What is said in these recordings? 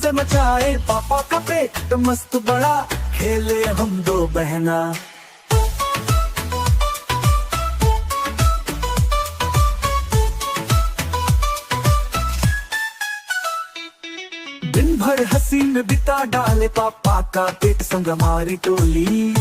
मजे मचाए, पापा का पेट मस्त बड़ा, खेले हम दो बहना। दिन भर हंसी में बिता डाले, पापा का पेट संग हमारी टोली।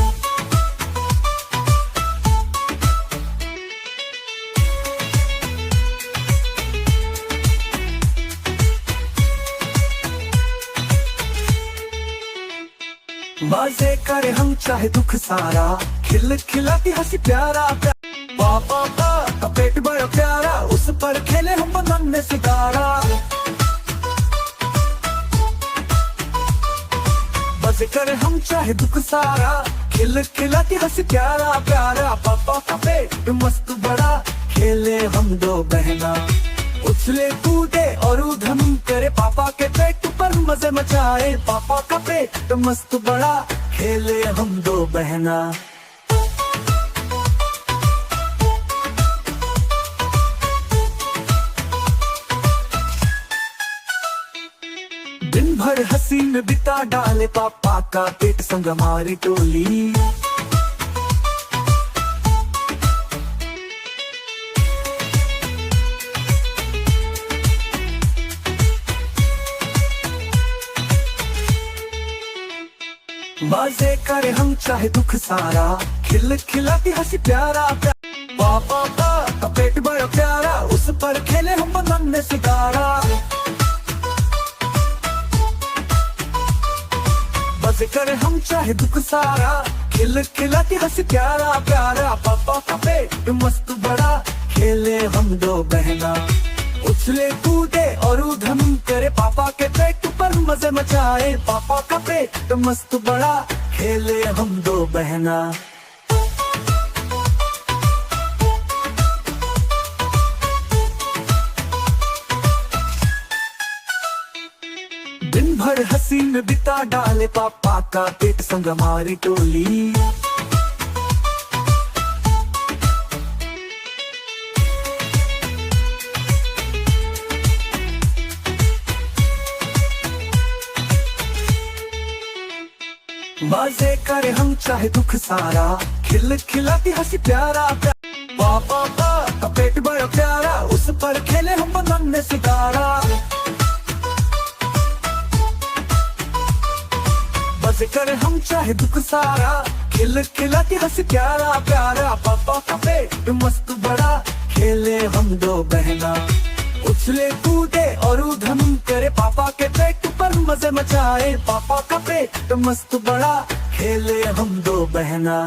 मजे करे हम चाहे दुख सारा, खिल खिलाती हंसी प्यारा प्यारा। पापा का पेट बड़ा प्यारा, उस पर खेले हम बंधन में सितारा। मजे करे हम चाहे दुख सारा, खिल खिलाती हंसी प्यारा प्यारा। पापा का पेट मस्त बड़ा, खेले हम दो बहना। उछले कूदे और उधम करे, पापा के पेट पर मजे मचाए। पापा का पेट मस्त बड़ा, खेले हम दो बहना। दिन भर हंसी में बिता डाले, पापा का पेट संग हमारी टोली। मजे करे हम चाहे दुख सारा, खिल खिलाती हंसी प्यारा प्यारा। पापा का पेट बड़ा प्यारा, उस पर खेले हम बंधन में सितारा। मजे करे हम चाहे दुख सारा, खिल खिलाती हंसी प्यारा प्यारा। पापा का पेट मस्त बड़ा, खेले हम दो बहना। उछले कूदे और उधम करे, पापा के पेट पर मजे मचाए। पापा का पेट मस्त बड़ा, खेले हम दो बहना। दिन भर हंसी में बिता डाले, पापा का पेट संग हमारी टोली। मजे करे हम चाहे दुख सारा, खिल खिलाती हंसी प्यारा प्यारा। पापा का पेट बड़ा प्यारा, उस पर खेले हम बंधन में सितारा। मजे करे हम चाहे दुख सारा, खिल खिलाती हंसी प्यारा प्यारा। पापा का पेट मस्त बड़ा, खेले हम दो बहना। उछले कूदे और उधम करे, पापा के पेट पर मजे मचाए। पापा का पेट मस्त बड़ा, खेले हम दो बहना।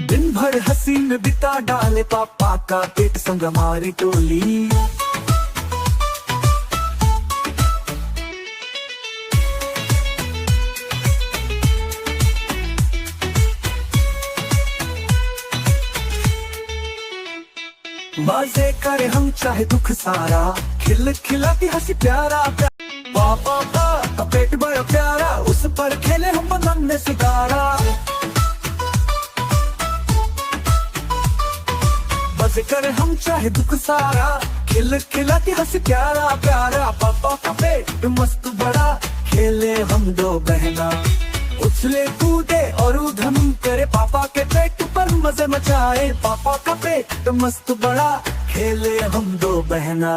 दिन भर हंसी में बिता डाले, पापा का पेट संग हमारी टोली। मजे करे हम चाहे दुख सारा, खिल खिलाती हंसी प्यारा प्यारा। पापा का पेट बड़ा प्यारा, उस पर खेले हम बंधन में सितारा। मजे करे हम चाहे दुख सारा, खिल खिलाती हंसी प्यारा प्यारा। पापा का पेट मस्त बड़ा, खेले हम दो बहना। उछले कूदे और उधम करे, पापा के पेट पर मजे मचाए। पापा का पेट मस्त बड़ा, खेले हम दो बहना।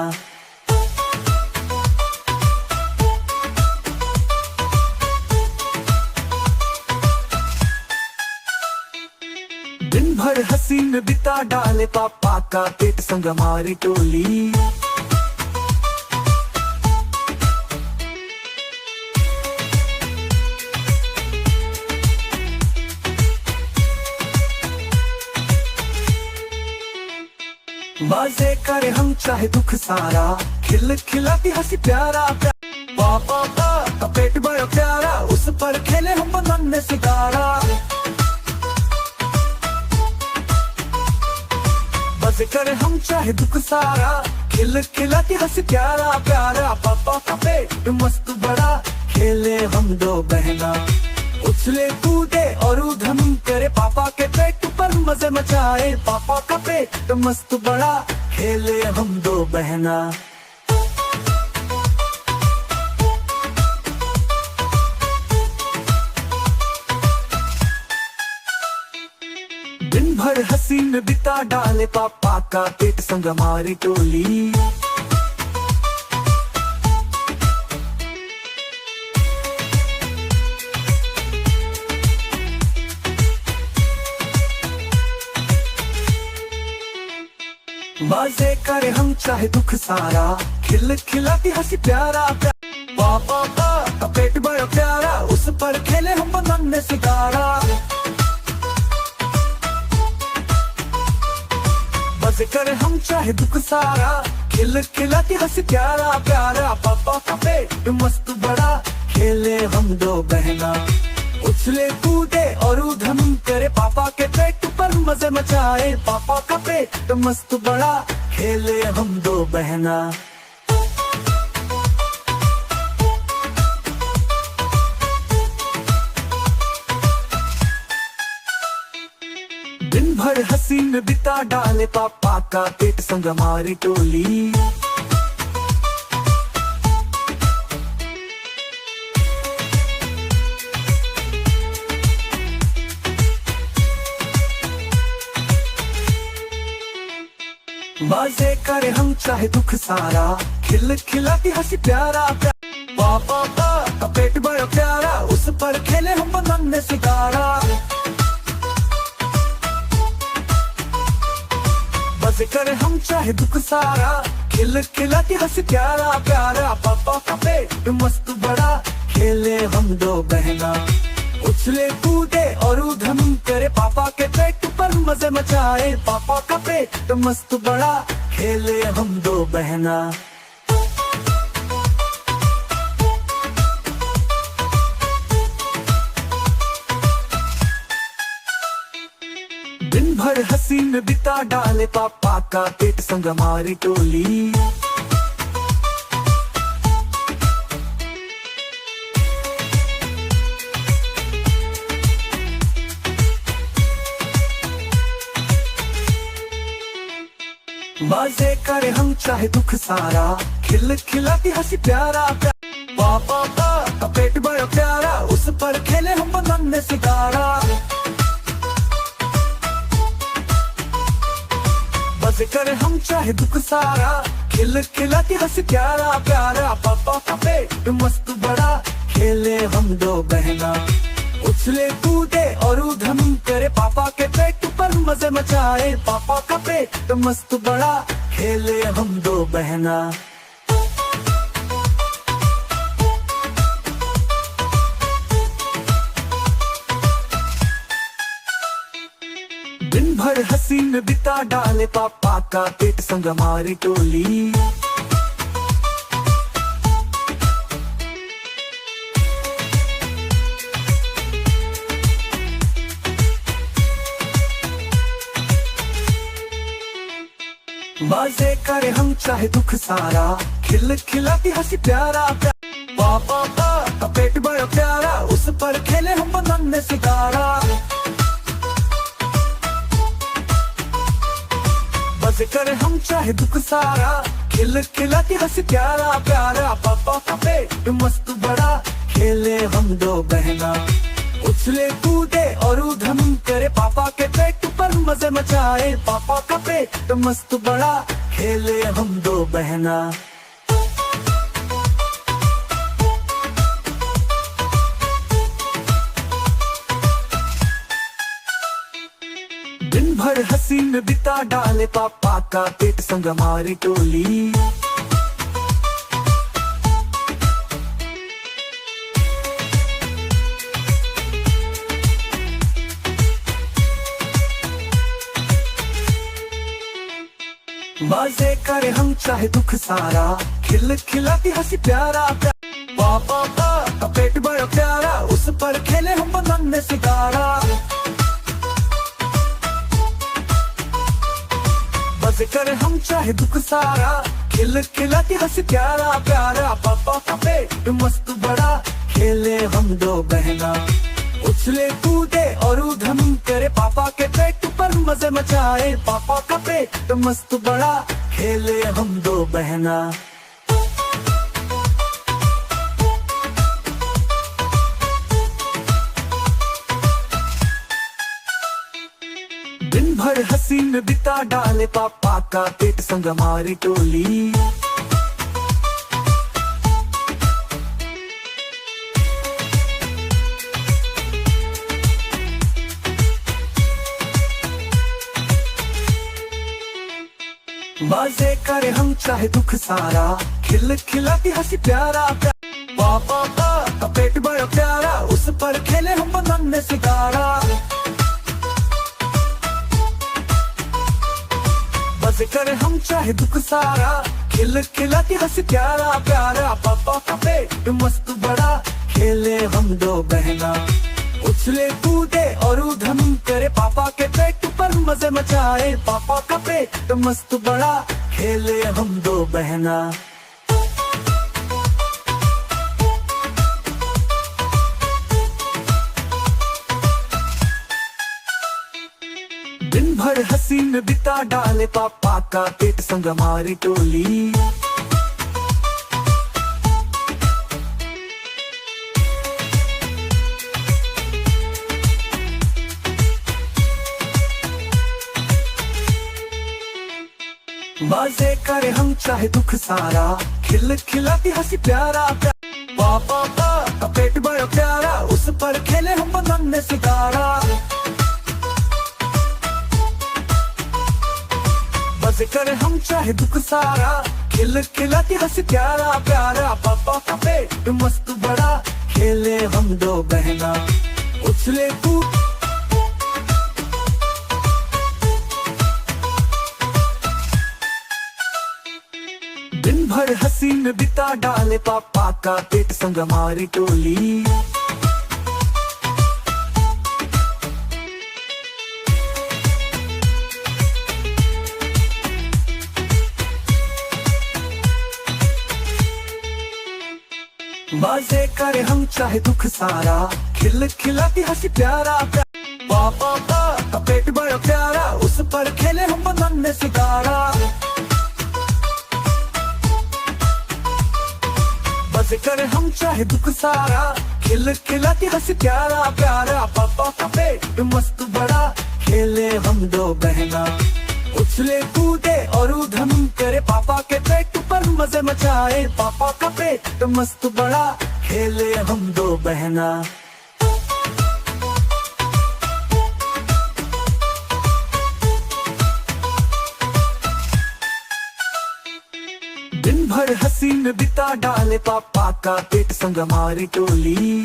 दिन भर हंसी में बिता डाले, पापा का पेट संग हमारी टोली। मजे करे हम चाहे दुख सारा, खिल खिलाती हंसी प्यारा प्यारा। पापा का पेट बड़ा प्यारा, उस पर खेले हम बंधन में सितारा। मजे करे हम चाहे दुख सारा, खिल खिलाती हंसी प्यारा प्यारा। पापा का पेट मस्त बड़ा, खेले हम दो बहना। उछले कूदे और उधम करे, पापा के पेट पर मजे मचाए पापा का पेट मस्त बड़ा, खेले हम दो बहना। दिन भर हंसी में बिता डाले पापा का पेट संग हमारी टोली। मजे करे हम चाहे दुख सारा, खिल खिलाती हंसी प्यारा प्यारा। पापा का पेट बड़ा प्यारा, उस पर खेले हम बनने सितारा। मजे करे हम चाहे दुख सारा, खिल खिलाती हंसी प्यारा प्यारा। पापा का पेट मस्त बड़ा, खेले हम दो बहना। उछले कूदे और उधम करे पापा के पेट पर मजे मचाए पापा का पेट मस्त बड़ा, खेले हम दो बहना। दिन भर हंसी में बिता डाले पापा का पेट संग हमारी टोली। मजे करे हम चाहे दुख सारा, खिल खिलाती हंसी प्यारा प्यारा। पापा का पेट बड़ा प्यारा, उस पर खेले हम बनने सितारा। मजे करे हम चाहे दुख सारा, खिल खिलाती हंसी प्यारा प्यारा। पापा का पेट मस्त बड़ा, खेले हम दो बहना। उछले कूदे और उधम करे पापा के पेट पर मजे मचाए पापा का पेट मस्त बड़ा, खेले हम दो बहना। दिन भर हंसी में बिता डाले पापा का पेट संग हमारी टोली। मजे करे हम चाहे दुख सारा, खिल खिलाती हंसी प्यारा प्यारा। पापा का पेट बड़ा प्यारा, उस पर खेले हम बनने सितारा। मजे करे हम चाहे दुख सारा, खिल खिलाती हंसी प्यारा प्यारा। पापा का पेट मस्त बड़ा, खेले हम दो बहना। उछले कूदे और उधम करे पापा के पेट पर मजे मचाए पापा का पेट मस्त बड़ा, खेले हम दो बहना। दिन भर हंसी में बिता डाले पापा का पेट संग हमारी टोली। मजे करे हम चाहे दुख सारा, खिल खिलाती हंसी प्यारा प्यारा। पापा का पेट बड़ा प्यारा, उस पर खेले हम बनने सितारा। मजे करे हम चाहे दुख सारा, खिल खिलाती हंसी प्यारा प्यारा। पापा का पेट मस्त बड़ा, खेले हम दो बहना। उछले कूदे और उधम करे पापा के पेट पर मजे मचाए पापा का पेट मस्त बड़ा, खेले हम दो बहना। दिन भर हंसी में बिता डाले पापा का पेट संग हमारी टोली। मजे करे हम चाहे दुख सारा, खिल खिलाती हंसी प्यारा प्यारा। पापा का पेट बड़ा प्यारा, उस पर खेले हम बनने सितारा। मजे करे हम चाहे दुख सारा, खिल खिलाती हंसी प्यारा प्यारा। पापा का पेट मस्त बड़ा, खेले हम दो बहना। उछले कूदे और उधम करे पापा के पेट पर मजे मचाए पापा का पेट मस्त बड़ा, खेले हम दो बहना। दिन भर हंसी में बिता डाले पापा का पेट संग हमारी टोली। मजे करे हम चाहे दुख सारा, खिल खिलाती हंसी प्यारा प्यारा। पापा का पेट बड़ा प्यारा, उस पर खेले हम नन्हे सितारा। मजे करे हम चाहे दुख सारा, खिल खिलाती हंसी प्यारा प्यारा। पापा का पेट मस्त बड़ा, खेले हम दो बहना। उछले कूदे और उधम करे पापा के पेट पर मजे मचाए पापा का पेट मस्त बड़ा, खेले हम दो बहना। दिन भर हंसी में बिता डाले पापा का पेट संग हमारी टोली। मजे करे हम चाहे दुख सारा, खिल खिलाती हंसी प्यारा प्यारा। पापा का पेट बड़ा प्यारा, उस पर खेले हम नन्हे सितारा। मजे करे हम चाहे दुख सारा, खिल खिलाती हंसी प्यारा प्यारा। पापा का पेट मस्त बड़ा, खेले हम दो बहना। उछले कूद दिन भर हंसी में बिता डाले पापा का पेट संग हमारी टोली। मजे करे हम चाहे दुख सारा, खिल खिलाती हंसी प्यारा प्यारा। पापा का पेट बड़ा प्यारा, उस पर खेले हम नन्हे सितारा। मजे करे हम चाहे दुख सारा, खिल खिलाती हंसी प्यारा प्यारा। पापा का पेट मस्त बड़ा, खेले हम दो बहना। उछले कूदे और उधम करे पापा के पेट पर मजे मचाए पापा का पेट मस्त बड़ा, खेले हम दो बहना। दिन भर हंसी में बिता डाले पापा का पेट संग हमारी टोली।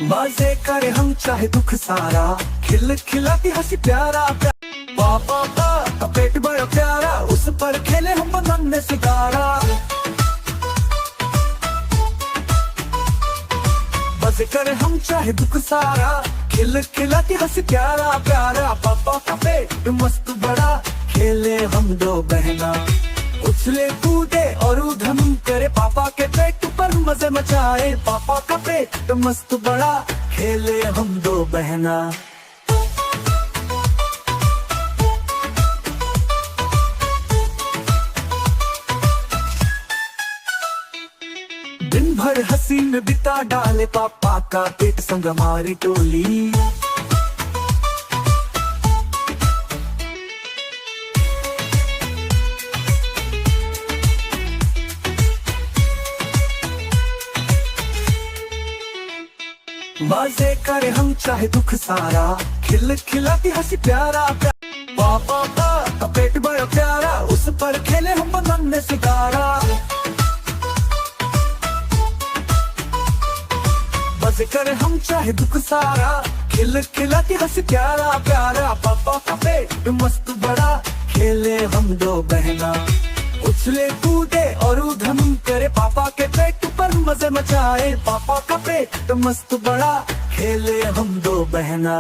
मजे करे हम चाहे दुख सारा, खिल खिलाती हंसी प्यारा प्यारा। पापा का पेट बड़ा प्यारा, उस पर खेले हम नन्हे सितारा। मजे करे हम चाहे दुख सारा, खिल खिलाती हंसी प्यारा प्यारा। पापा का पेट मस्त बड़ा, खेले हम दो बहना। उछले कूदे और उधम करे पापा के पेट पर मजे मचाए पापा का पेट मस्त बड़ा, खेले हम दो बहना। दिन भर हंसी में बिता डाले पापा का पेट संग हमारी टोली। मजे करे हम चाहे दुख सारा, खिल खिलाती हंसी प्यारा प्यारा। पापा का पेट बड़ा प्यारा, उस पर खेले हम नन्हे सितारा। मजे करे हम चाहे दुख सारा, खिल खिलाती हंसी प्यारा प्यारा। पापा का पेट मस्त बड़ा, खेले हम दो बहना। उछले कूदे और उधम करे पापा के पेट पर मजे मचाए पापा का पेट मस्त बड़ा, खेले हम दो बहना।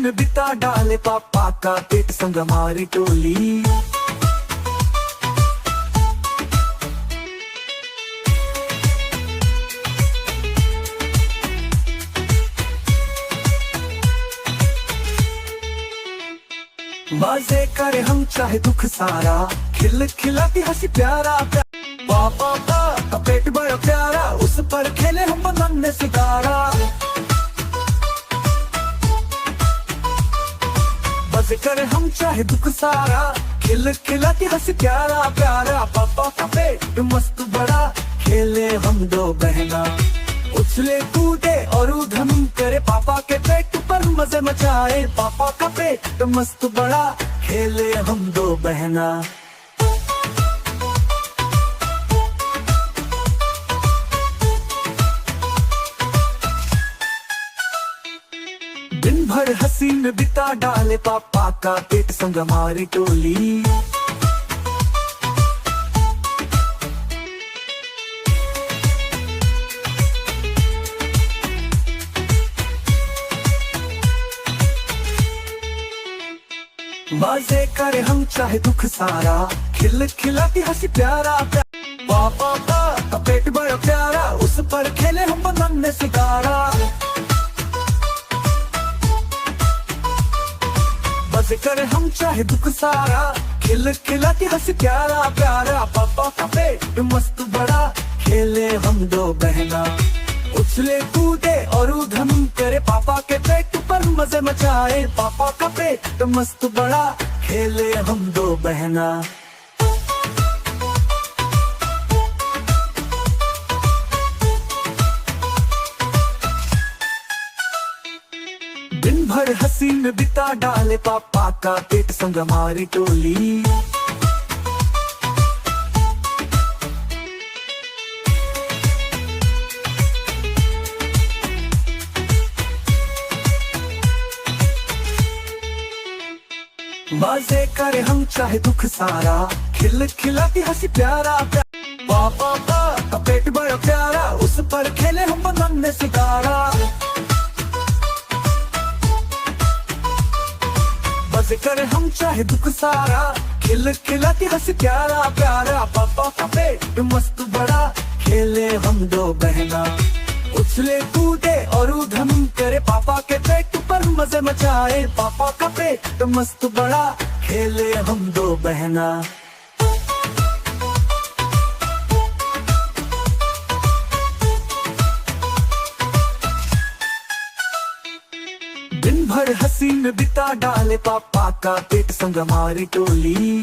हसीन बिता डाले पापा का पेट संग हमारी टोली। मजे करे हम चाहे दुख सारा, खिल खिलाती हंसी प्यारा प्यारा। पापा का पेट बड़ा प्यारा, उस पर खेले हम नन्हे सितारा। मजे करे हम चाहे दुख सारा, खिल खिलाती हंसी प्यारा प्यारा। पापा का पेट मस्त बड़ा, खेले हम दो बहना। उछले कूदे और उधम करे पापा के पेट पर मजे मचाए। पापा का पेट मस्त बड़ा, खेले हम दो बहना। दिन भर हसीन बिता डाले पापा का पेट संग हमारी टोली। मजे करे हम चाहे दुख सारा, खिल खिलाती हंसी प्यारा प्यारा। पापा का पेट बड़ा प्यारा, उस पर खेले हम नन्हे सितारा। मजे करे हम चाहे दुख सारा, खिल खिलाती हंसी प्यारा प्यारा। पापा का पेट मस्त बड़ा, खेले हम दो बहना। उछले कूदे और उधम करे पापा के पेट पर मजे मचाए। पापा का पेट मस्त बड़ा, खेले हम दो बहना। दिन भर हसीन बिता डाले पापा का पेट संग हमारी टोली। मजे करे हम चाहे दुख सारा, खिल खिलाती हंसी प्यारा प्यारा। पापा का पेट बड़ा प्यारा, उस पर खेले हम नन्हे सितारा। मजे करे हम चाहे दुख सारा, खिल खिलाती हंसी प्यारा प्यारा। पापा का पेट मस्त बड़ा, खेले हम दो बहना। उछले कूदे और उधम करे पापा के पेट पर मजे मचाए। पापा का पेट मस्त बड़ा, खेले हम दो बहना। दिन भर हसीन बिता डाले पापा का पेट संग हमारी टोली।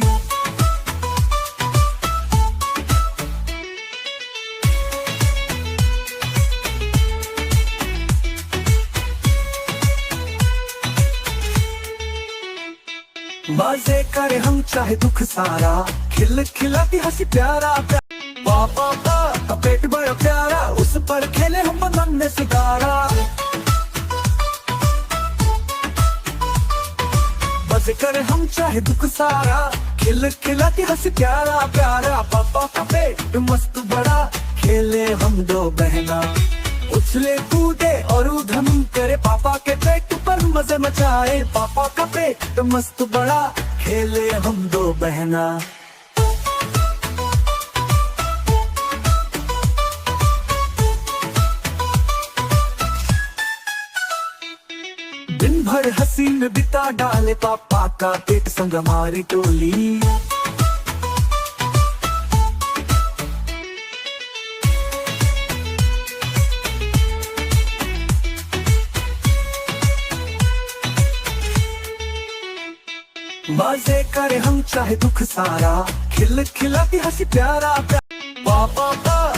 मजे करे हम चाहे दुख सारा, खिल खिलाती हंसी प्यारा प्यारा। पापा का पेट बड़ा प्यारा, उस पर खेले हम नन्हे सितारा। मजे करे हम चाहे दुख सारा, खिल खिलाती हंसी प्यारा प्यारा। पापा का पेट मस्त बड़ा, खेले हम दो बहना। उछले कूदे और उधम करे पापा के पेट पर मजे मचाए। पापा का पेट मस्त बड़ा, खेले हम दो बहना। दिन भर हसीन बिता डाले पापा का पेट संग हमारी टोली। मजे करे हम चाहे दुख सारा, खिल खिलाती हंसी प्यारा प्यारा। पापा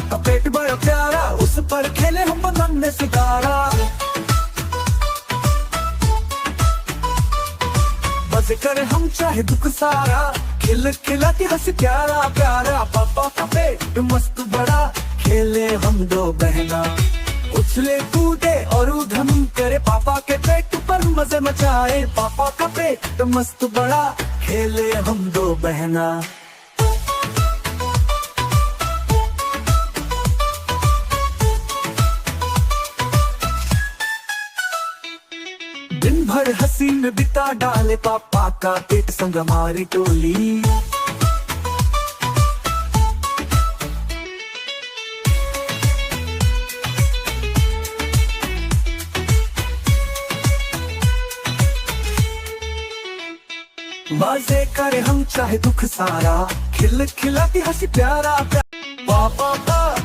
का पेट बड़ा प्यारा, उस पर खेले हम नन्हे सितारा। मजे करे हम चाहे दुख सारा, खिल खिलाती हंसी प्यारा प्यारा। पापा का पेट मस्त बड़ा, खेले हम दो बहना। उछले कूदे और उधम करे पापा के पेट पर मजे मचाए। पापा का पेट मस्त बड़ा, खेले हम दो बहना। दिन भर हसीन हसीन बिता डाले पापा का पेट संग हमारी टोली। मजे करे हम चाहे दुख सारा, खिल खिलाती हंसी प्यारा प्यारा। पापा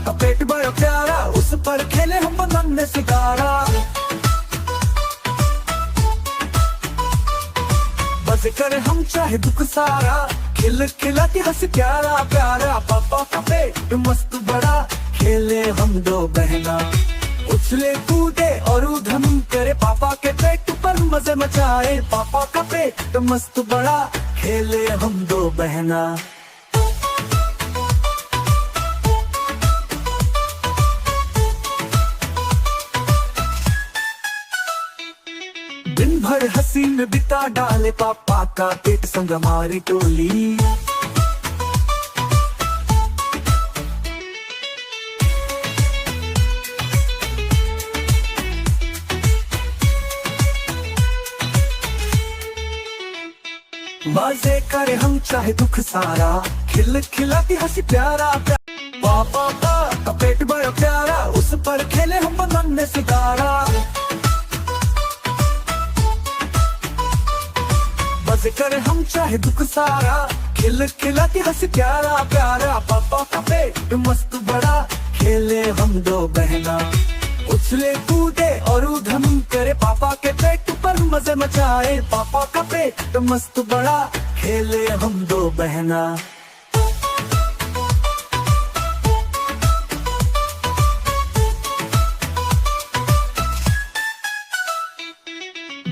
का पेट बड़ा प्यारा, उस पर खेले हम नन्हे सितारा। मजे करे हम चाहे दुख सारा, खिल खिलाती हंसी प्यारा प्यारा। पापा का पेट मस्त बड़ा, खेले हम दो बहना। उछले कूदे और उधम करे, पापा के पेट पर मजे मचाए। पापा का पेट मस्त बड़ा, खेले हम दो बहना। दिन भर हसीन बिता डाले पापा का पेट संग हमारी टोली। मजे करे हम चाहे दुख सारा, खिल खिलाती हंसी प्यारा प्यारा। पापा का पेट बड़ा प्यारा, उस पर खेले हम नन्हे सितारा। मजे करे हम चाहे दुख सारा, खिल खिलाती हंसी प्यारा प्यारा। पापा का पेट मस्त बड़ा, खेले हम दो बहना। उछले कूदे और उधम करे, पापा के पेट पर मजे मचाए। पापा का पेट मस्त बड़ा, खेले हम दो बहना।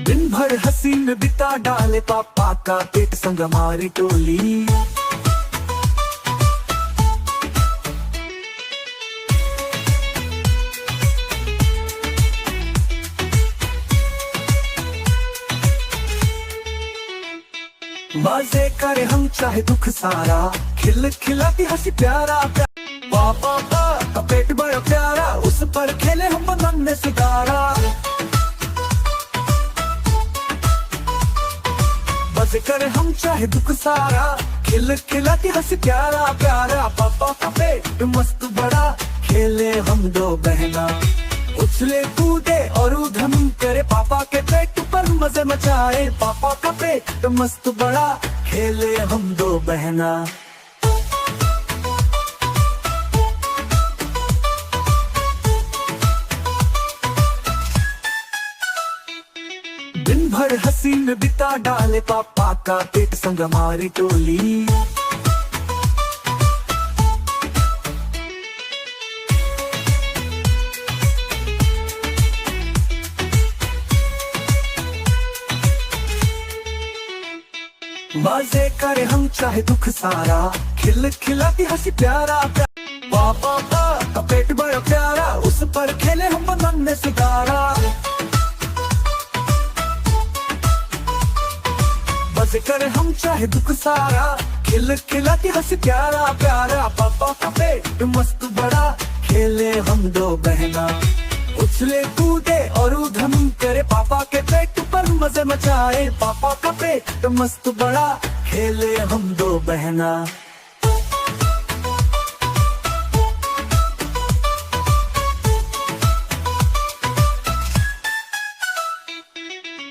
दिन भर हसीन बिता डाले पापा का पेट संग हमारी टोली। मजे करे हम चाहे दुख सारा, खिल खिलाती हंसी प्यारा प्यारा। पापा का पेट बड़ा प्यारा, उस पर खेले हम नन्हे सितारा। मजे करे हम चाहे दुख सारा, खिल खिलाती हंसी प्यारा प्यारा। पापा का पेट मस्त बड़ा, खेले हम दो बहना। उछले कूदे और उधम करे, पापा के पेट पर मजे मचाए। पापा का पेट मस्त बड़ा, खेले हम दो बहना। दिन भर हसीन बिता डाले पापा का पेट संग हमारी टोली। मजे करे हम चाहे दुख सारा, खिल खिलाती हंसी प्यारा प्यारा। पापा का पेट बड़ा प्यारा, उस पर खेले हम नन्हे सितारा। मजे करे हम चाहे दुख सारा, खिल खिलाती हंसी प्यारा प्यारा। पापा का पेट मस्त बड़ा, खेले हम दो बहना। उछले कूदे और उधम करे, पापा के पेट पर मजे मचाए। पापा का पेट मस्त बड़ा, खेले हम दो बहना।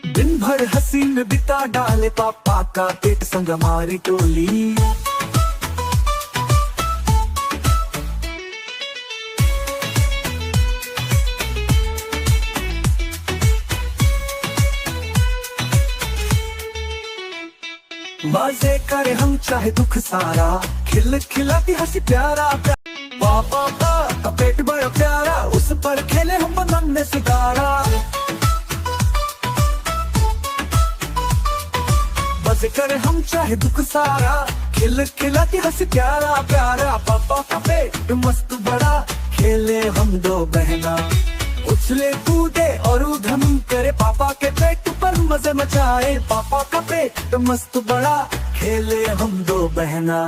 दिन भर हसीन बिता डाले पापा का पेट संग हमारी टोली। मजे करे हम चाहे दुख सारा, खिल खिलाती हंसी प्यारा प्यारा। पापा का पेट बड़ा प्यारा, उस पर खेले हम नन्हे सितारा। मजे करे हम चाहे दुख सारा, खिल खिलाती हंसी प्यारा प्यारा। पापा का पेट मस्त बड़ा, खेले हम दो बहना। उछले कूदे और उधम करे, पापा के पेट पर मजे मचाए। पापा का पेट मस्त बड़ा, खेले हम दो बहना।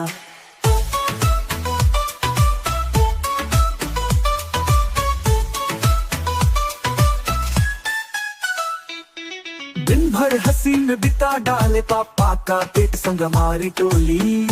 दिन भर हंसी हसीन बिता डाले पापा का पेट संग हमारी टोली।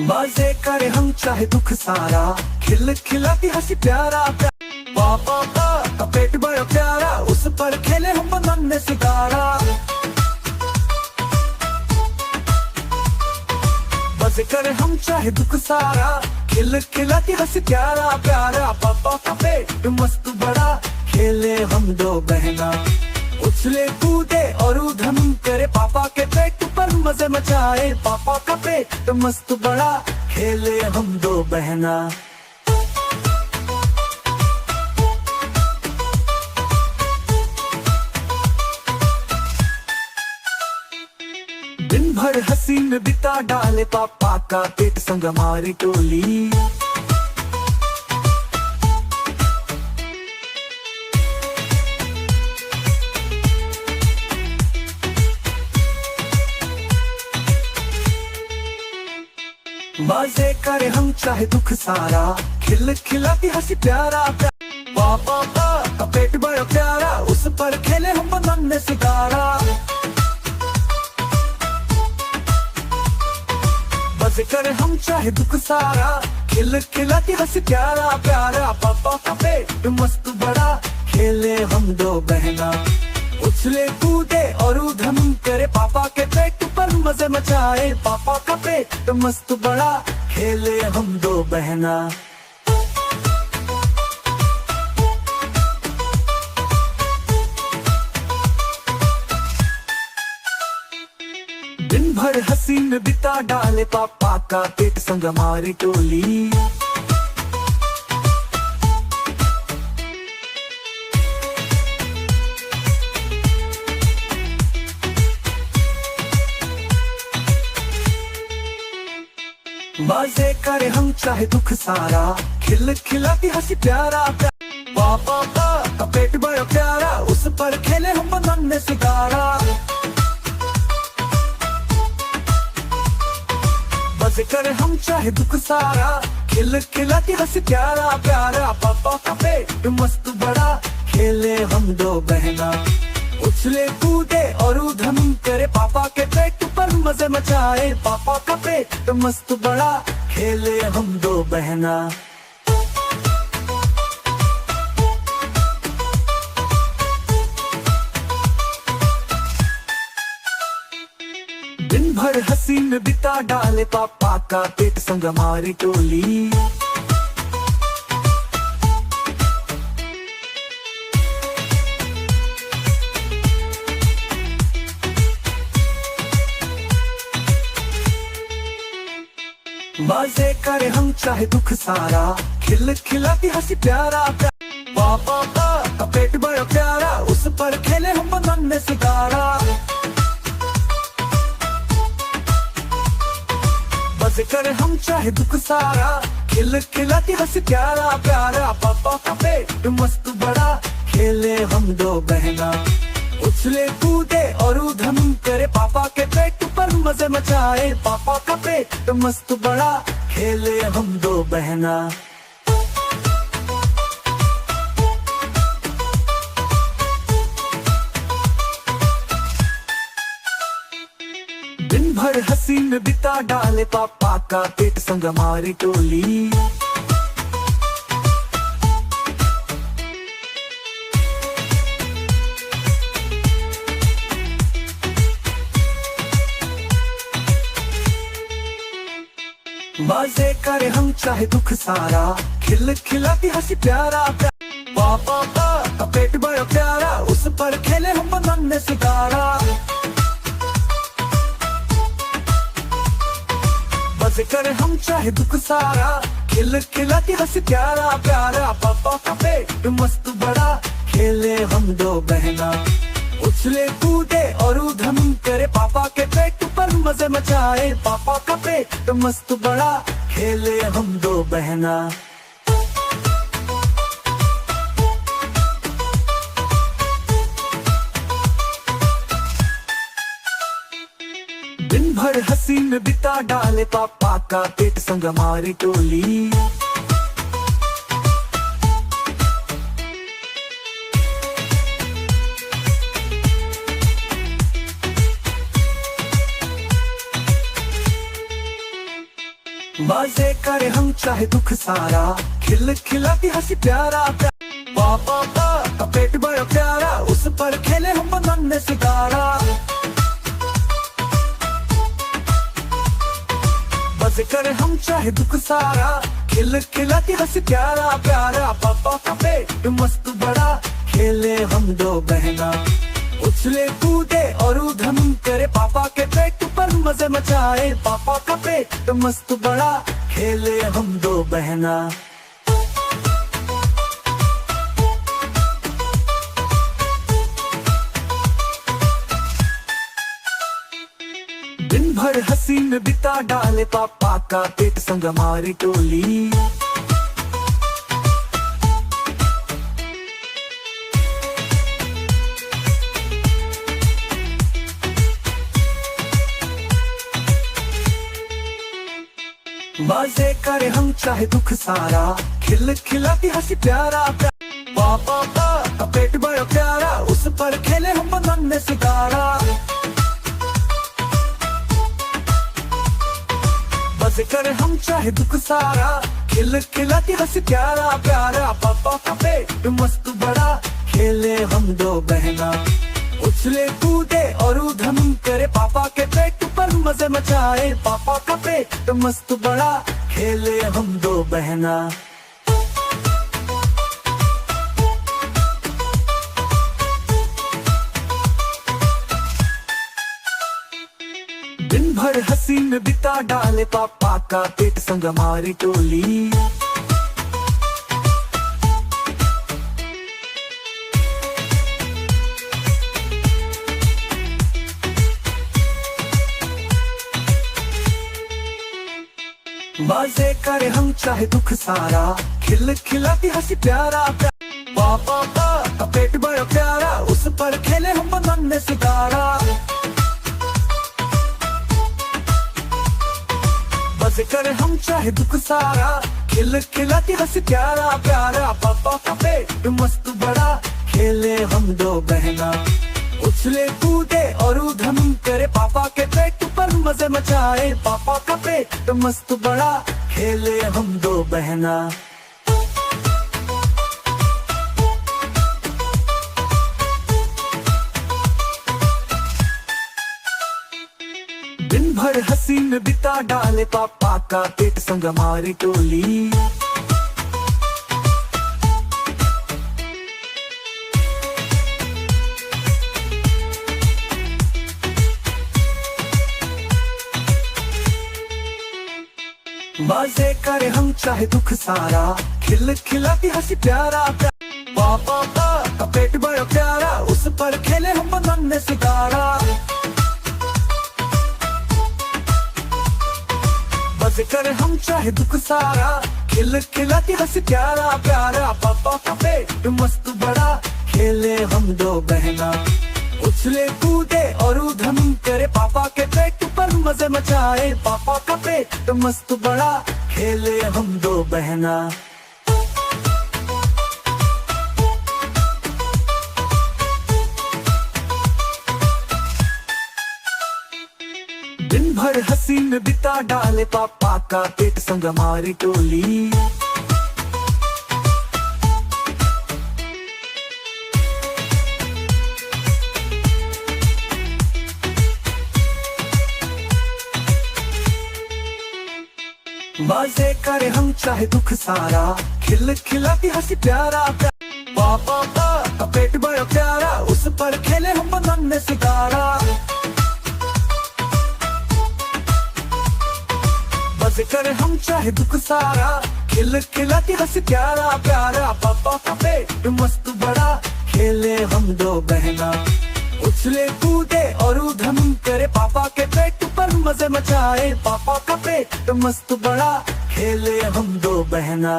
मजे करे हम चाहे दुख सारा, खिल खिलाती हंसी प्यारा प्यारा। पापा का पेट बड़ा प्यारा, उस पर खेले हम नन्हे सितारा। मजे करे हम चाहे दुख सारा, खिल खिलाती हंसी प्यारा प्यारा। पापा का पेट मस्त बड़ा, खेले हम दो बहना। उछले कूदे और उधम करे पापा के पेट पर मजे मचाए। पापा का पेट मस्त बड़ा, खेले हम दो बहना। दिन भर हसीन बिता डाले पापा का पेट संग हमारी टोली। मजे करे हम चाहे दुख सारा, खिल खिलाती हंसी प्यारा प्यारा। पापा का पेट बड़ा प्यारा, उस पर खेले हम नन्हे सितारा। मजे करे हम चाहे दुख सारा, खिल खिलाती हंसी प्यारा प्यारा। पापा का पेट मस्त बड़ा, खेले हम दो बहना। उछले कूदे और उधम करे पापा के पेट पर मजे मचाए। पापा का पेट मस्त बड़ा, खेले हम दो बहना। दिन भर हसीन बिता डाले पापा का पेट संग हमारी टोली। मजे करे हम चाहे दुख सारा, खिल खिलाती हंसी प्यारा प्यारा। पापा का पेट बड़ा प्यारा, उस पर खेले हम नन्हे सितारा। मजे करे हम चाहे दुख सारा, खिल खिलाती हंसी प्यारा प्यारा। पापा का पेट मस्त बड़ा, खेले हम दो बहना। उछले कूदे और उधम करे पापा के पेट पर मजे मचाए। पापा का पेट मस्त बड़ा, खेले हम दो बहना। दिन भर हसीन बिता डाले पापा का पेट संग हमारी टोली। मजे करे हम चाहे दुख सारा, खिल खिलाती हंसी प्यारा प्यारा। पापा का पेट बड़ा प्यारा, उस पर खेले हम नन्हे सितारा। मजे करे हम चाहे दुख सारा, खिल खिलाती हंसी प्यारा प्यारा। पापा का पेट मस्त बड़ा, खेले हम दो बहना। उछले कूदे और उधम करे पापा के पेट पर मजे मचाए। पापा का पेट मस्त बड़ा, खेले हम दो बहना। दिन भर हसीन बिता डाले पापा का पेट संग हमारी टोली। मजे करे हम चाहे दुख सारा, खिल खिलाती हंसी प्यारा प्यारा। पापा का पेट बड़ा प्यारा, उस पर खेले हम नन्हे सितारा। मजे करे हम चाहे दुख सारा, खिल खिलाती हंसी प्यारा प्यारा। पापा का पेट मस्त बड़ा, खेले हम दो बहना। उछले कूदे और उधम करे पापा के पेट पर मजे मचाए। पापा का पेट मस्त बड़ा, खेले हम दो बहना। दिन भर हंसी में बिता डाले पापा का पेट संग हमारी टोली। मजे करे हम चाहे दुख सारा, खिल खिलाती हंसी प्यारा पापा का पेट बड़ा प्यारा, उस पर खेले हम नन्हे सितारा। मजे करे हम चाहे दुख सारा, खिल खिलाती हंसी प्यारा प्यारा पापा का पेट मस्त बड़ा, खेले हम दो बहना उछले कूदे और उधम करे पापा के पेट पर मजे मचाए। पापा का पेट मस्त बड़ा, खेले हम दो बहना। दिन भर हंसी में बिता डाले पापा का पेट संग हमारी टोली। मजे करे हम चाहे दुख सारा, खिल खिलाती हंसी प्यारा पापा का पेट बड़ा प्यारा, उस पर खेले हम नन्हे सितारा। मजे करे हम चाहे दुख सारा, खिल खिलाती हंसी प्यारा प्यारा पापा का पेट मस्त बड़ा, खेले हम दो बहना उछले कूदे और उधम करे पापा के पेट पर मजे मचाए। पापा का पेट मस्त बड़ा, खेले हम दो बहना। दिन भर हंसी में बिता डाले पापा का पेट संग हमारी टोली। मजे करे हम चाहे दुख सारा, खिल खिलाती हंसी प्यारा पापा का पेट बड़ा प्यारा, उस पर खेले हम नन्हे सितारा। मजे करे हम चाहे दुख सारा, खिल खिलाती हंसी प्यारा प्यारा पापा का पेट मस्त बड़ा, खेले हम दो बहना उछले कूदे और उधम करे पापा के पेट पर मजे मचाए। पापा का पेट मस्त बड़ा, खेले हम दो बहना। दिन भर हंसी में बिता डाले पापा का पेट संग हमारी टोली। मजे करे हम चाहे दुख सारा, खिल खिलाती हंसी प्यारा पापा का पेट बड़ा प्यारा, उस पर खेले हम नन्हे सितारा। मजे करे हम चाहे दुख सारा, खिल खिलाती हंसी प्यारा प्यारा पापा का पेट मस्त बड़ा, खेले हम दो बहना उछले कूदे और उधम करे पापा के पेट पर मजे मचाए। पापा का पेट मस्त बड़ा, खेले हम दो बहना। दिन भर हंसी में बिता डाले पापा का पेट संग हमारी टोली। मजे करे हम चाहे दुख सारा, खिल खिलाती हंसी प्यारा पापा का पेट बड़ा प्यारा, उस पर खेले हम नन्हे सितारा। मजे करे हम चाहे दुख सारा, खिल खिलाती हंसी प्यारा प्यारा पापा का पेट मस्त बड़ा, खेले हम दो बहना उछले कूदे और उधम करे पापा के पेट पर मजे मचाए। पापा का पेट मस्त बड़ा, खेले हम दो बहना।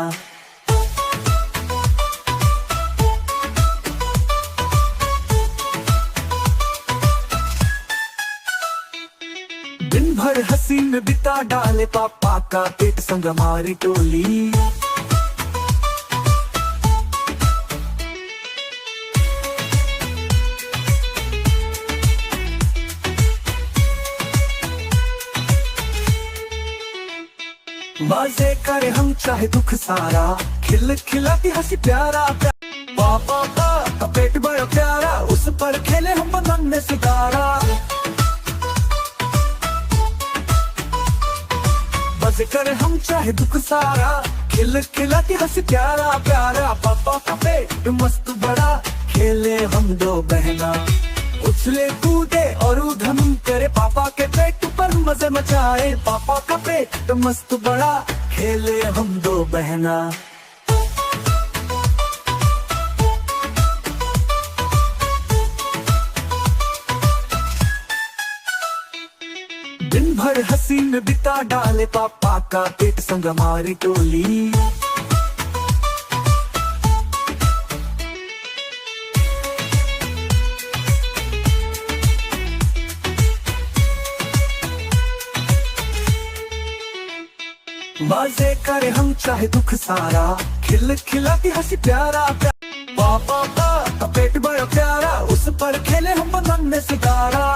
दिन भर हंसी में बिता डाले पापा का पेट संग हमारी टोली। मजे करे हम चाहे दुख सारा, खिल खिलाती हंसी प्यारा पापा का पेट बड़ा प्यारा, उस पर खेले हम बनने सितारा। मजे करे हम चाहे दुख सारा, खिल खिलाती हंसी प्यारा प्यारा पापा का पेट मस्त बड़ा, खेले हम दो बहना उछले कूदे और उधम करे पापा के पेट पर मजे मचाए। पापा का पेट मस्त बड़ा, खेले हम दो बहना। दिन भर हंसी में बिता डाले पापा का पेट संग हमारी टोली। मजे करे हम चाहे दुख सारा, खिल खिलाती हंसी प्यारा पापा का पेट बड़ा प्यारा, उस पर खेले हम बनने सितारा।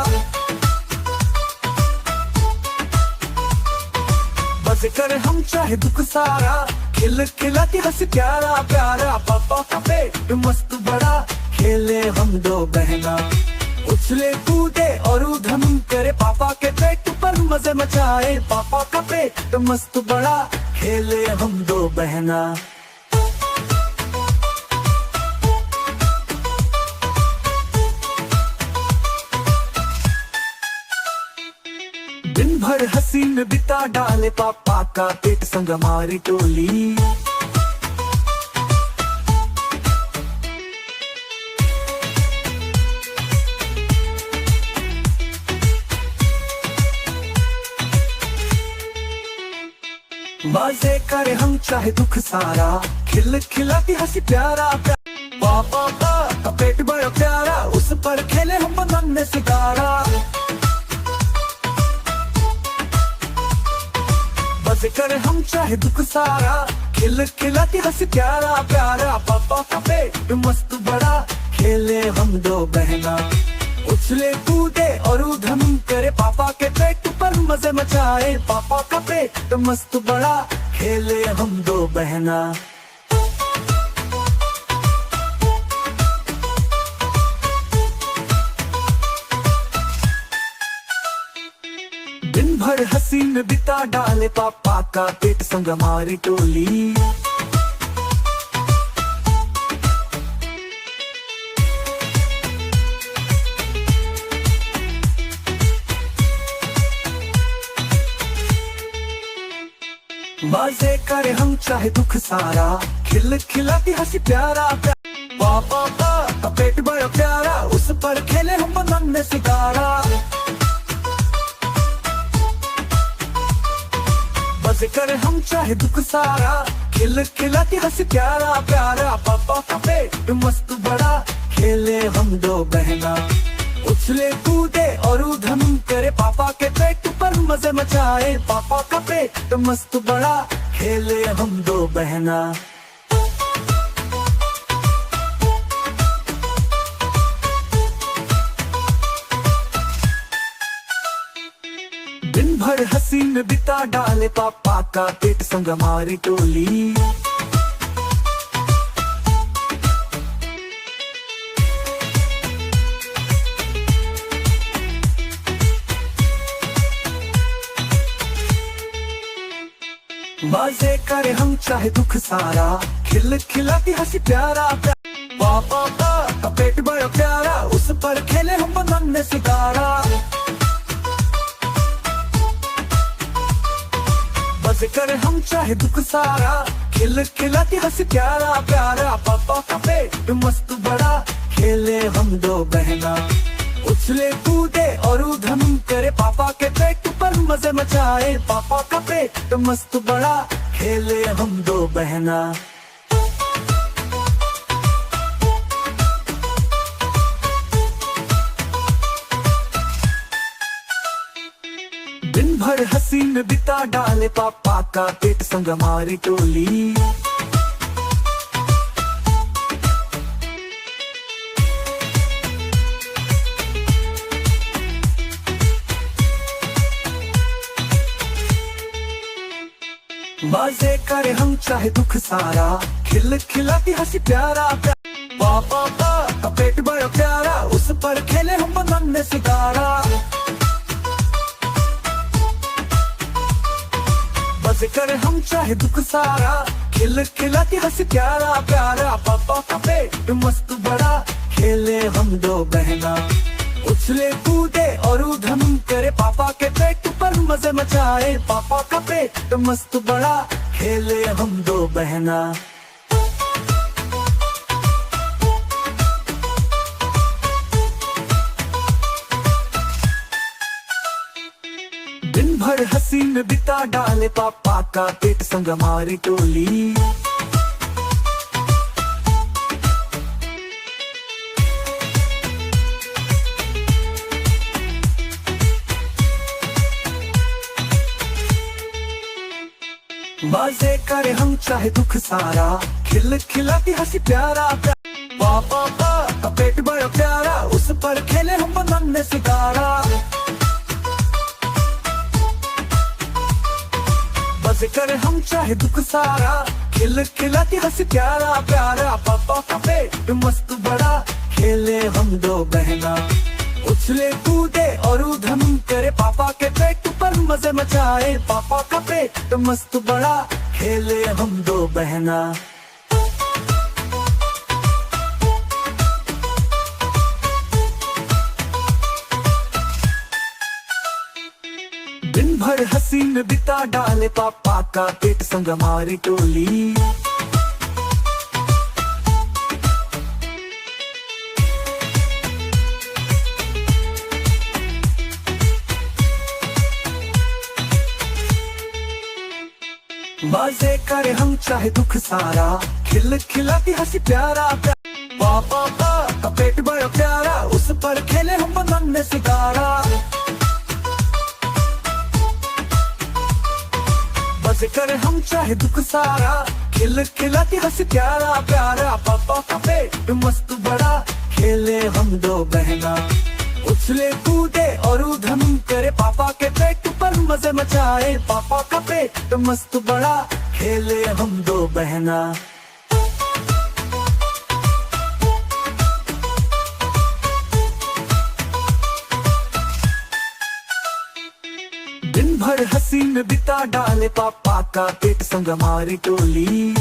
मजे करे हम चाहे दुख सारा, खिल खिलाती हंसी प्यारा प्यारा पापा का पेट मस्त बड़ा, खेले हम दो बहना उछले कूदे और उधम करे पापा के पेट पर मजे मचाए। पापा का पेट मस्त बड़ा, खेले हम दो बहना। दिन भर हंसी में बिता डाले पापा का पेट संग हमारी टोली। मजे करे हम चाहे दुख सारा, खिल खिलाती हंसी प्यारा पापा का पेट बड़ा प्यारा, उस पर खेले हम बनने सितारा। मजे करे हम चाहे दुख सारा, खिल खिलाती हंसी प्यारा प्यारा पापा का पेट मस्त बड़ा, खेले हम दो बहना उछले कूदे और उधम करे पापा के पेट पर मजे मचाए। पापा का पेट मस्त बड़ा, खेले हम दो बहना। दिन भर हंसी में बिता डाले पापा का पेट संग हमारी टोली। मजे करे हम चाहे दुख सारा, खिल खिलाती हंसी प्यारा पापा का पेट बड़ा प्यारा, उस पर खेले हम बनने सितारा। मजे करे हम चाहे दुख सारा, खिल खिलाती हंसी प्यारा प्यारा पापा का पेट मस्त बड़ा, खेले हम दो बहना उछले कूदे और उधम करे पापा के पेट पर मजे मचाए। पापा का पेट मस्त बड़ा, खेले हम दो बहना। दिन भर हंसी में बिता डाले पापा का पेट संग हमारी टोली। मजे करे हम चाहे दुख सारा, खिल खिलाती हंसी प्यारा पापा का पेट बड़ा प्यारा, उस पर खेले हम बनने सितारा। मजे करे हम चाहे दुख सारा, खिल खिलाती हंसी प्यारा प्यारा पापा का पेट मस्त बड़ा, खेले हम दो बहना उछले कूदे और उधम करे पापा के पेट पर मजे मचाए। पापा का पेट मस्त बड़ा, खेले हम दो बहना। दिन भर हंसी हंसी में बिता डाले पापा का पेट संग हमारी टोली। मजे करे हम चाहे दुख सारा, खिल खिलाती हंसी प्यारा प्यारा। पापा का पेट बड़ा प्यारा, उस पर खेले हम नन्हे सितारा। मजे करे हम चाहे दुख सारा, खिल खिलाती हंसी प्यारा प्यारा। पापा का पेट मस्त बड़ा, खेले हम दो बहना। उछले कूदे और उधम करे पापा के पेट पर मजे मचाए। पापा का पेट मस्त बड़ा, खेले हम दो बहना। दिन भर हंसी में बिता डाले पापा का पेट संग हमारी टोली। मजे करे हम चाहे दुख सारा, खिल खिलाती हंसी प्यारा प्यारा। पापा का पेट बड़ा प्यारा, उस पर खेले हम नन्हे सितारा। मजे करे हम चाहे दुख सारा, खिल खिलाती हंसी प्यारा प्यारा। पापा का पेट मस्त बड़ा, खेले हम दो बहना। उछले कूदे और उधम करे पापा के पेट पर मजे मचाए। पापा का पेट मस्त बड़ा, खेले हम दो बहना। दिन भर हंसी में बिता डाले पापा का पेट संग हमारी टोली। मजे करे हम चाहे दुख सारा, खिल खिलाती हंसी प्यारा प्यारा। पापा का पेट बड़ा प्यारा, उस पर खेले हम नन्हे सितारा। मजे करे हम चाहे दुख सारा, खिल खिलाती हंसी प्यारा प्यारा। पापा का पेट मस्त बड़ा, खेले हम दो बहना। उछले कूदे और उधम करे पापा के पेट पर मजे मचाए। पापा का पेट मस्त बड़ा, खेले हम दो बहना। दिन भर हंसी में बिता डाले पापा का पेट संग हमारी टोली।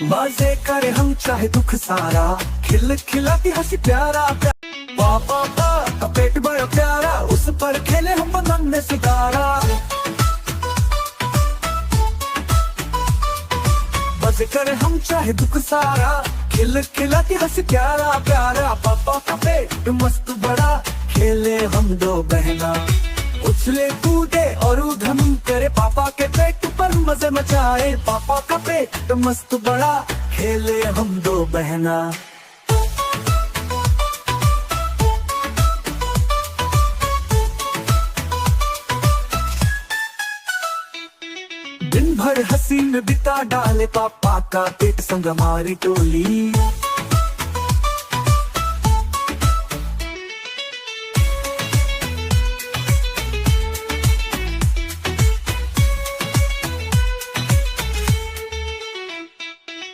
मजे करे हम चाहे दुख सारा, खिल खिलाती हंसी प्यारा प्यारा। पापा का पेट बड़ा प्यारा, उस पर खेले हम नन्हे सितारा। मजे करे हम चाहे दुख सारा, खिल खिलाती हंसी प्यारा प्यारा। पापा का पेट मस्त बड़ा, खेले हम दो बहना। उछले कूदे और उधम करे पापा के पेट पर मजे मचाए। पापा का पेट मस्त बड़ा, खेले हम दो बहना। दिन भर हंसी में बिता डाले पापा का पेट संग हमारी टोली।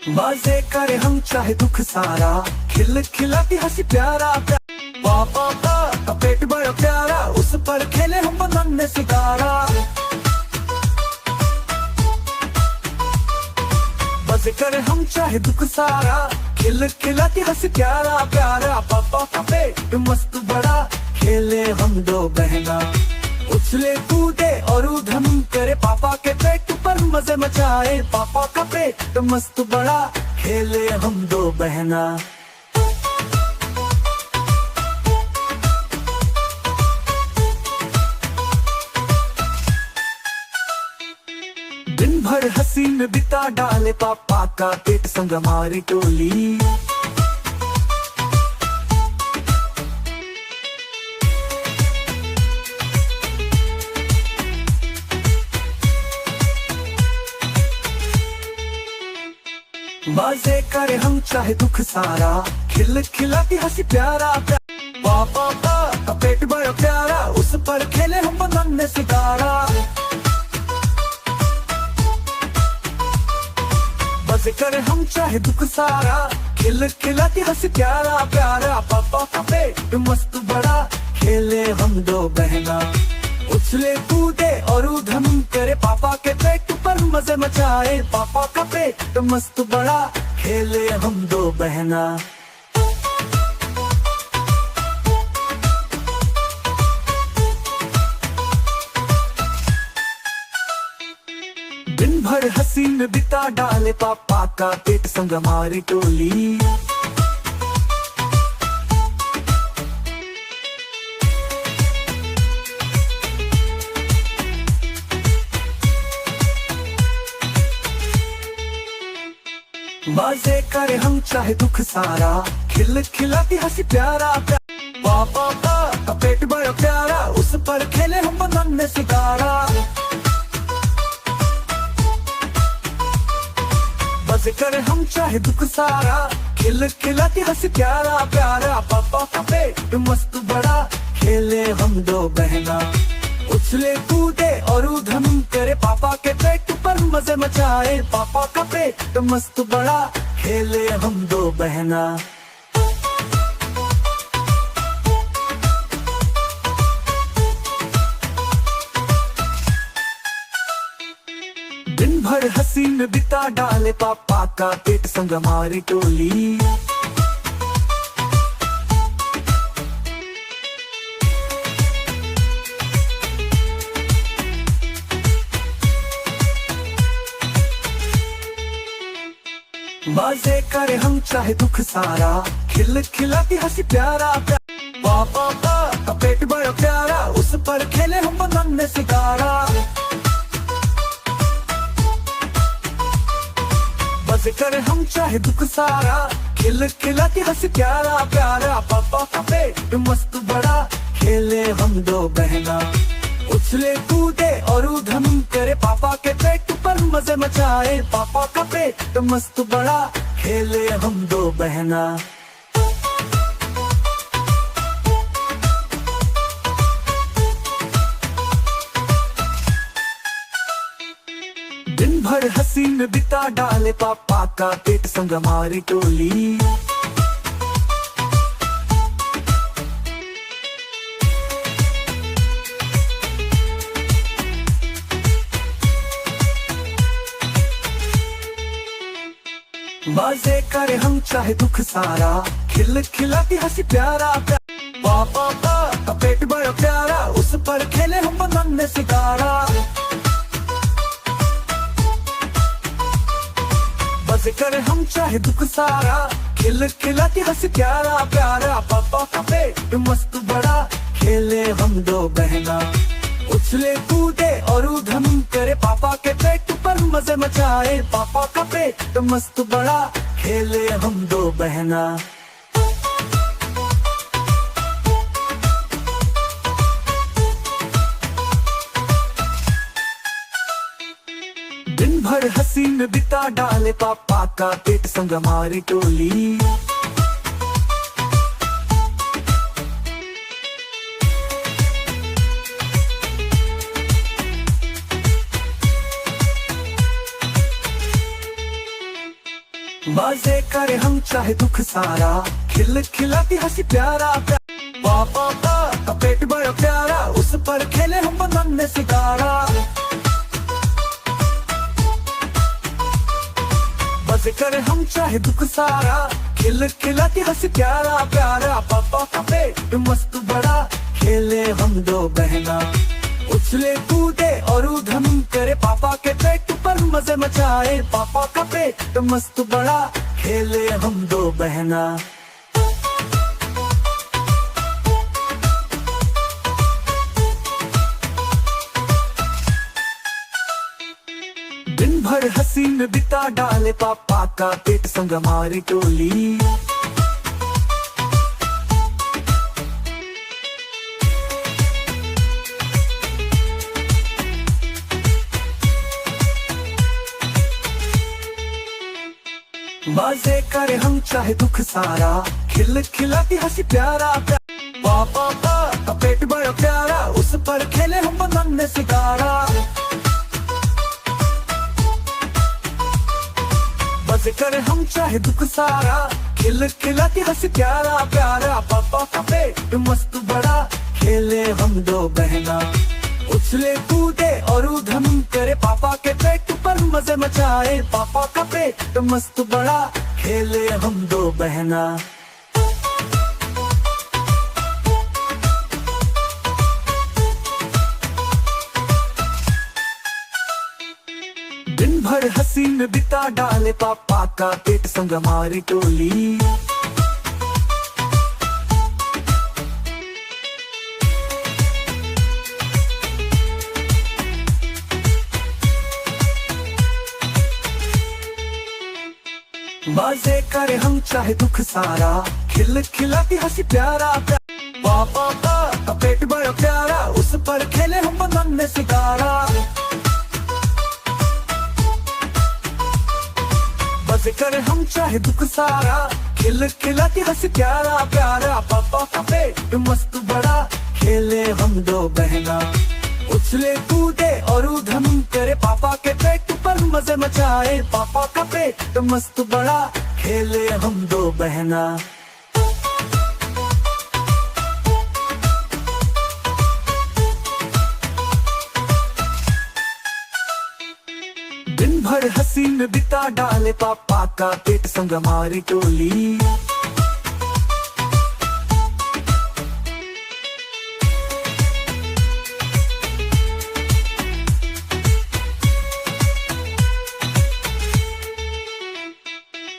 मजे करे हम चाहे दुख सारा, खिल खिलाती हंसी प्यारा प्यारा। पापा का पेट बड़ा प्यारा, उस पर खेले हम नन्हे सितारा। मजे करे हम चाहे दुख सारा, खिल खिलाती हंसी प्यारा प्यारा। पापा का पेट मस्त बड़ा, खेले हम दो बहना। उछले कूदे और उधम करे पापा के पेट पर मजे मचाए। पापा का पेट मस्त बड़ा, खेले हम दो बहना। दिन भर भर हंसी में बिता डाले पापा का पेट संग हमारी टोली। मजे करे हम चाहे दुख सारा, खिल खिलाती हंसी प्यारा पापा का पेट बड़ा प्यारा, उस पर खेले हम बनने सितारा। मजे करे हम चाहे दुख सारा, खिल खिलाती हंसी प्यारा प्यारा पापा का पेट मस्त बड़ा, खेले हम दो बहना उछले कूदे और उधम करे पापा के पेट पर मजे मचाए। पापा का पेट मस्त बड़ा, खेले हम दो बहना। दिन भर हंसी में बिता डाले पापा का पेट संग हमारी टोली। मजे करे हम चाहे दुख सारा, खिल खिलाती हंसी प्यारा पापा का पेट बड़ा प्यारा, उस पर खेले हम बनने सितारा। मजे करे हम चाहे दुख सारा, खिल खिलाती हंसी प्यारा प्यारा पापा का पेट मस्त बड़ा, खेले हम दो बहना उछले कूदे और उधम करे पापा के पेट पर मजे मचाए। पापा का पेट मस्त बड़ा, खेले हम दो बहना। दिन भर हंसी में बिता डाले पापा का पेट संग हमारी टोली। मजे करे हम चाहे दुख सारा, खिल खिलाती हंसी प्यारा पापा का पेट बड़ा प्यारा, उस पर खेले हम बनने सितारा। मजे करे हम चाहे दुख सारा, खिल खिलाती हंसी प्यारा प्यारा पापा का पेट मस्त बड़ा, खेले हम दो बहना उछले कूदे और उधम करे पापा के पेट पर मजे मचाए। पापा का पेट मस्त बड़ा, खेले हम दो बहना। दिन भर हंसी में बिता डाले पापा का पेट संग हमारी टोली। मजे करे हम चाहे दुख सारा, खिल खिलाती हंसी प्यारा पापा का पेट बड़ा प्यारा, उस पर खेले हम बनने सितारा। मजे करे हम चाहे दुख सारा, खिल खिलाती हंसी प्यारा प्यारा पापा का पेट मस्त बड़ा, खेले हम दो बहना उछले कूदे और उधम करे पापा के पेट पर मजे मचाए। पापा का पेट मस्त बड़ा, खेले हम दो बहना। दिन भर हंसी में बिता डाले पापा का पेट संग हमारी टोली। मजे करे हम चाहे दुख सारा, खिल खिलाती हंसी प्यारा पापा का पेट बड़ा प्यारा, उस पर खेले हम बनने सितारा। मजे करे हम चाहे दुख सारा, खिल खिलाती हंसी प्यारा प्यारा पापा का पेट मस्त बड़ा, खेले हम दो बहना उछले कूदे और उधम करे पापा के पेट पर मजे मचाए। पापा का पेट मस्त बड़ा, खेले हम दो बहना। दिन भर हसीन बिता डाले पापा का पेट संग हमारी टोली। मजे करे हम चाहे दुख सारा, खिल खिलाती हंसी प्यारा पापा का पेट बड़ा प्यारा, उस पर खेले हम बनने सितारा। मजे करे हम चाहे दुख सारा, खिल खिलाती हंसी प्यारा प्यारा। पापा का पेट मस्त बड़ा, खेले हम दो बहना, उछले कूदे और उधम करे पापा के पेट पर मजे मचाए। पापा का पेट मस्त बड़ा, खेले हम दो बहना। दिन भर हसीन बिता डाले पापा का पेट संग हमारी टोली। मजे करे हम चाहे दुख सारा, खिल खिलाती हंसी प्यारा पापा का पेट बड़ा प्यारा, उस पर खेले हम बनने सितारा। मजे करे हम चाहे दुख सारा, खिल खिलाती हंसी प्यारा प्यारा। पापा का पेट मस्त बड़ा, खेले हम दो बहना, उछले कूदे और उधम करे पापा के पेट पर मजे मचाए। पापा का पेट मस्त बड़ा, खेले हम दो बहना। दिन भर हसीन बिता डाले पापा का पेट संग हमारी टोली।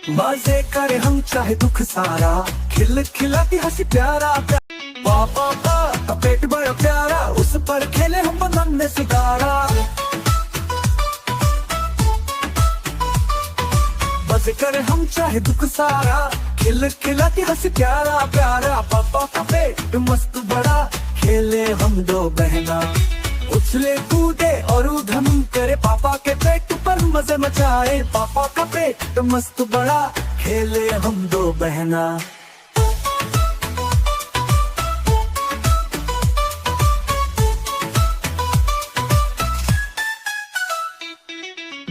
मजे करे हम चाहे दुख सारा, खिल खिलाती हंसी प्यारा पापा का पेट बड़ा प्यारा, उस पर खेले हम बनने सितारा। मजे करे हम चाहे दुख सारा, खिल खिलाती हंसी प्यारा प्यारा। पापा का पेट मस्त बड़ा, खेले हम दो बहना, उछले कूदे और उधम करे पापा के पेट पर मजे मचाए। पापा का पेट मस्त बड़ा, खेले हम दो बहना।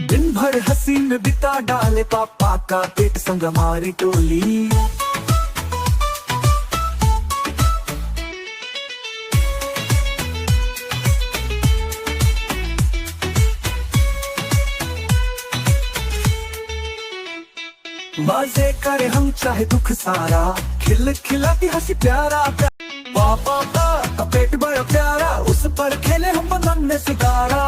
दिन भर हसीन बिता डाले पापा का पेट संग हमारी टोली। मजे करे हम चाहे दुख सारा, खिल खिलाती हंसी प्यारा पापा का पेट बड़ा प्यारा, उस पर खेले हम बनने सितारा।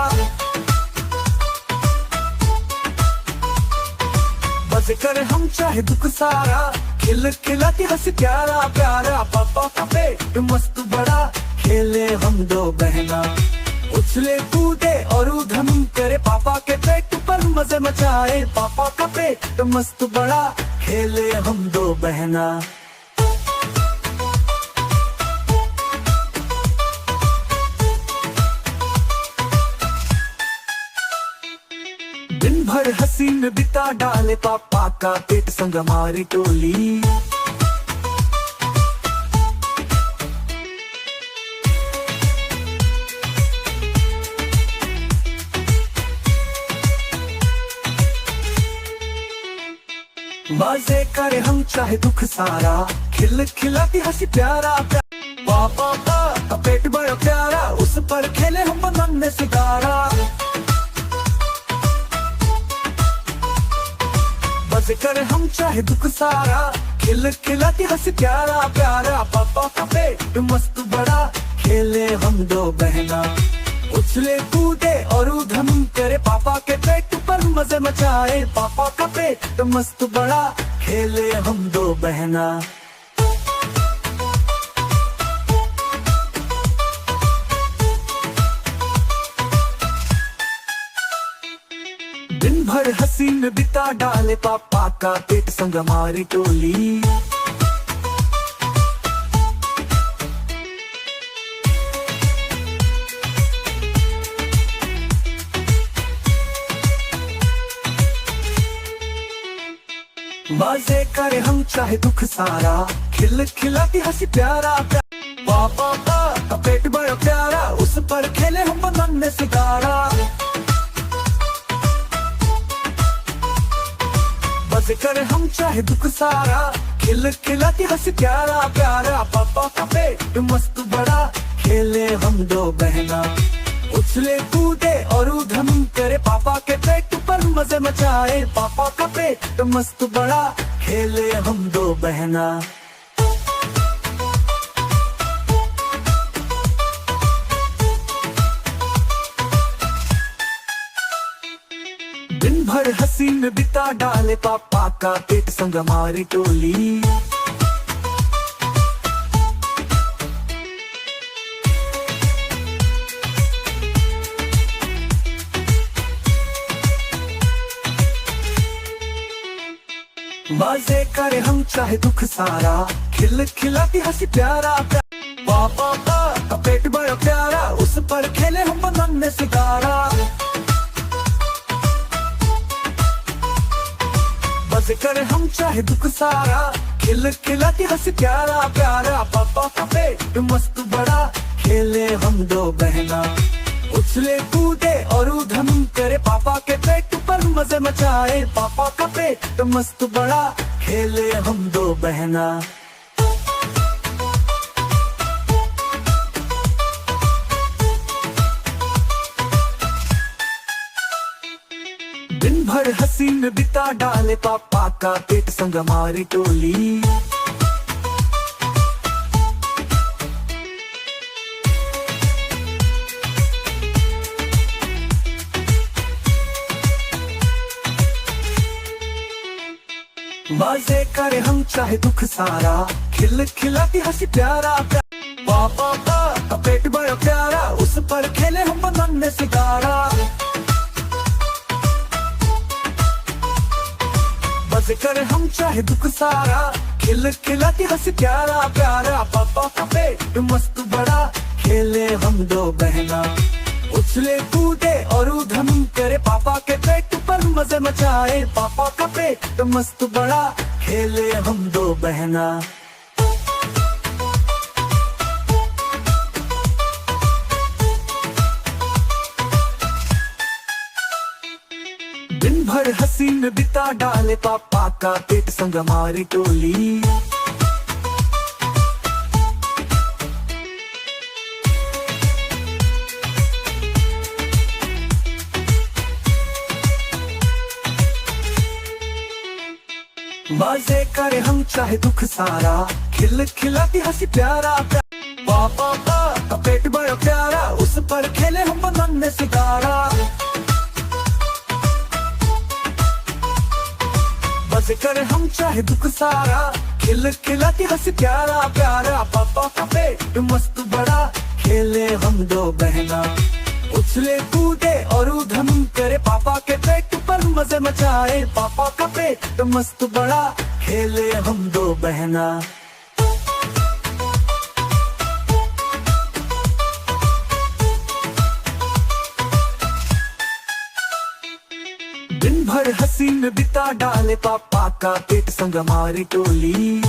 मजे करे हम चाहे दुख सारा, खिल खिलाती हंसी प्यारा प्यारा। पापा का पेट मस्त बड़ा, खेले हम दो बहना, उछले कूदे और उधम करे पापा के पेट पर मजे मचाए। पापा का पेट मस्त बड़ा, खेले हम दो बहना। दिन भर हसीन बिता डाले पापा का पेट संग हमारी टोली। मजे करे हम चाहे दुख सारा, खिल खिलाती हंसी प्यारा पापा का पेट बड़ा प्यारा, उस पर खेले हम बनने सितारा। मजे करे हम चाहे दुख सारा, खिल खिलाती हंसी प्यारा प्यारा। पापा का पेट मस्त बड़ा, खेले हम दो बहना, उछले कूदे और उधम करे पापा के पेट पर मजे मचाए। पापा का पेट मस्त बड़ा, खेले हम दो बहना। दिन भर भर हंसी में बिता डाले पापा का पेट संग हमारी टोली। मजे करे हम चाहे दुख सारा, खिल खिलाती हंसी प्यारा प्यारा। पापा का पेट बड़ा प्यारा, उस पर खेले हम बनने सितारा। मजे करे हम चाहे दुख सारा, खिल खिलाती हंसी प्यारा प्यारा। पापा का पेट मस्त बड़ा, खेले हम दो बहना। उछले कूदे और उधम करे पापा के पेट पर मजे मचाए। पापा का पेट मस्त बड़ा, खेले हम दो बहना। दिन भर हंसी में बिता डाले पापा का पेट संग हमारी टोली। मजे करे हम चाहे दुख सारा, खिल खिलाती हंसी प्यारा प्यारा। पापा का पेट बड़ा प्यारा, उस पर खेले हम बनने सितारा। मजे करे हम चाहे दुख सारा, खिल खिलाती हंसी प्यारा प्यारा। पापा का पेट मस्त बड़ा, खेले हम दो बहना। उछले कूदे और उधम करे पापा के पेट पर मजे मचाए। पापा का पेट मस्त बड़ा, खेले हम दो बहना। दिन भर हंसी में बिता डाले पापा का पेट संग हमारी टोली। मजे करे हम चाहे दुख सारा, खिल खिलाती हंसी प्यारा प्यारा। पापा का पेट बड़ा प्यारा, उस पर खेले हम बनने सितारा। मजे करे हम चाहे दुख सारा, खिल खिलाती हंसी प्यारा प्यारा। पापा का पेट मस्त बड़ा, खेले हम दो बहना। उछले कूदे और उधम करे पापा के पेट पर मजे मचाए। पापा का पेट मस्त बड़ा, खेले हम दो बहना। दिन भर हंसी में बिता डाले पापा का पेट संग हमारी टोली। मजे करे हम चाहे दुख सारा, खिल खिलाती हंसी प्यारा प्यारा। पापा का पेट बड़ा प्यारा, उस पर खेले हम बनने सितारा। मजे करे हम चाहे दुख सारा, खिल खिलाती हंसी प्यारा प्यारा। पापा का पेट मस्त बड़ा, खेले हम दो बहना। उछले कूदे और उधम करे पापा के पेट पर मजे मचाए। पापा का पेट मस्त बड़ा, खेले हम दो बहना। दिन भर हंसी में बिता डाले पापा का पेट संग हमारी टोली।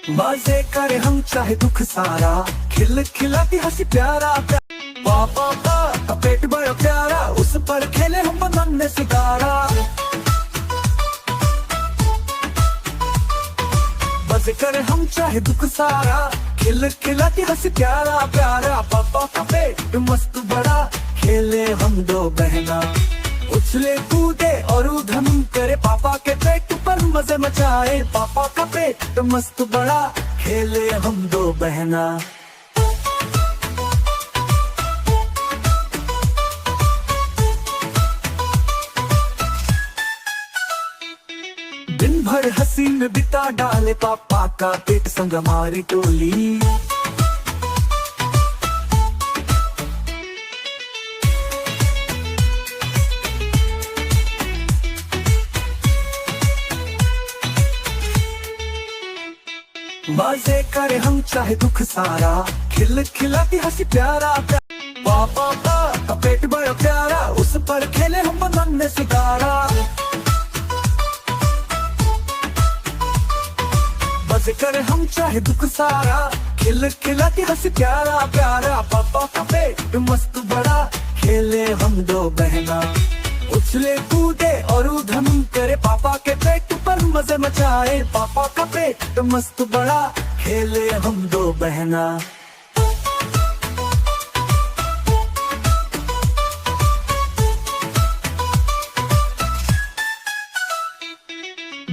मजे करे हम चाहे दुख सारा, खिल खिलाती हंसी प्यारा प्यारा। पापा का पेट बड़ा प्यारा, उस पर खेले हम बनने सितारा। मजे करे हम चाहे दुख सारा, खिल खिलाती हंसी प्यारा प्यारा। पापा का पेट मस्त बड़ा, खेले हम दो बहना। उछले कूदे और उधम करे पापा के पेट पर मजे मचाए। पापा का पेट मस्त बड़ा, खेले हम दो बहना। दिन भर हसीन बिता डाले पापा का पेट संग हमारी टोली। मजे करे हम चाहे दुख सारा, खिल खिलाती हंसी प्यारा पापा का पेट बड़ा प्यारा, उस पर खेले हम बनने सितारा। मजे करे हम चाहे दुख सारा, खिल खिलाती हंसी प्यारा प्यारा पापा का पेट मस्त बड़ा, खेले हम दो बहना उछले कूदे और उधम करे पापा के पेट पर मजे मचाए। पापा का पेट मस्त बड़ा, खेले हम दो बहना।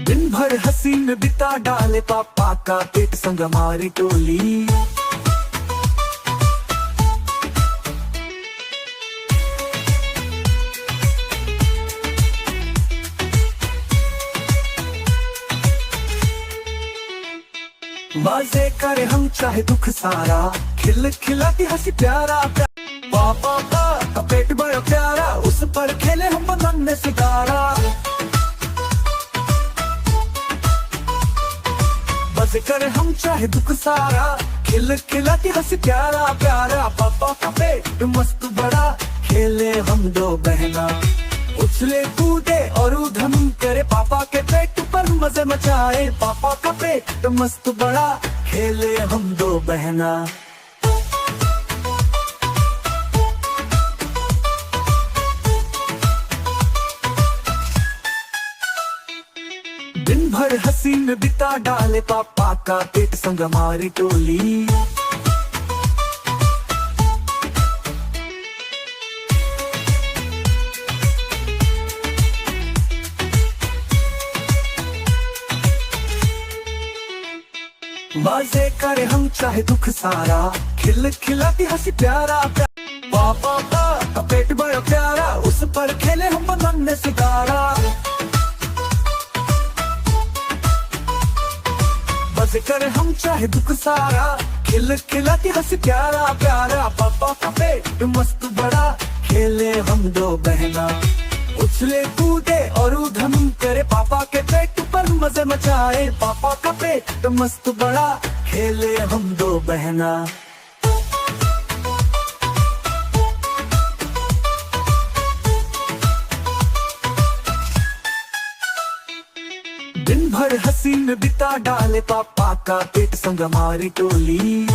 दिन भर हसीन बिता डाले पापा का पेट संग हमारी टोली। मजे करे हम चाहे दुख सारा, खिल खिलाती हंसी प्यारा पापा का पेट बड़ा प्यारा, उस पर खेले हम बनने सितारा। मजे करे हम चाहे दुख सारा, खिल खिलाती हंसी प्यारा प्यारा पापा का पेट मस्त बड़ा, खेले हम दो बहना उछले कूदे और उधम करे पापा के पेट पर मजे मचाए। पापा का पेट मस्त बड़ा, खेले हम दो बहना। दिन भर हसीन बिता डाले पापा का पेट संग हमारी टोली। मजे करे हम चाहे दुख सारा, खिल खिलाती हंसी प्यारा पापा का पेट बड़ा प्यारा, उस पर खेले हम बनने सितारा। मजे करे हम चाहे दुख सारा, खिल खिलाती हंसी प्यारा प्यारा पापा का पेट मस्त बड़ा, खेले हम दो बहना उछले कूदे और उधम करे पापा के पेट पर मजे मचाए। पापा का पेट मस्त बड़ा, खेले हम दो बहना। दिन भर हसीन बिता डाले पापा का पेट संग हमारी टोली।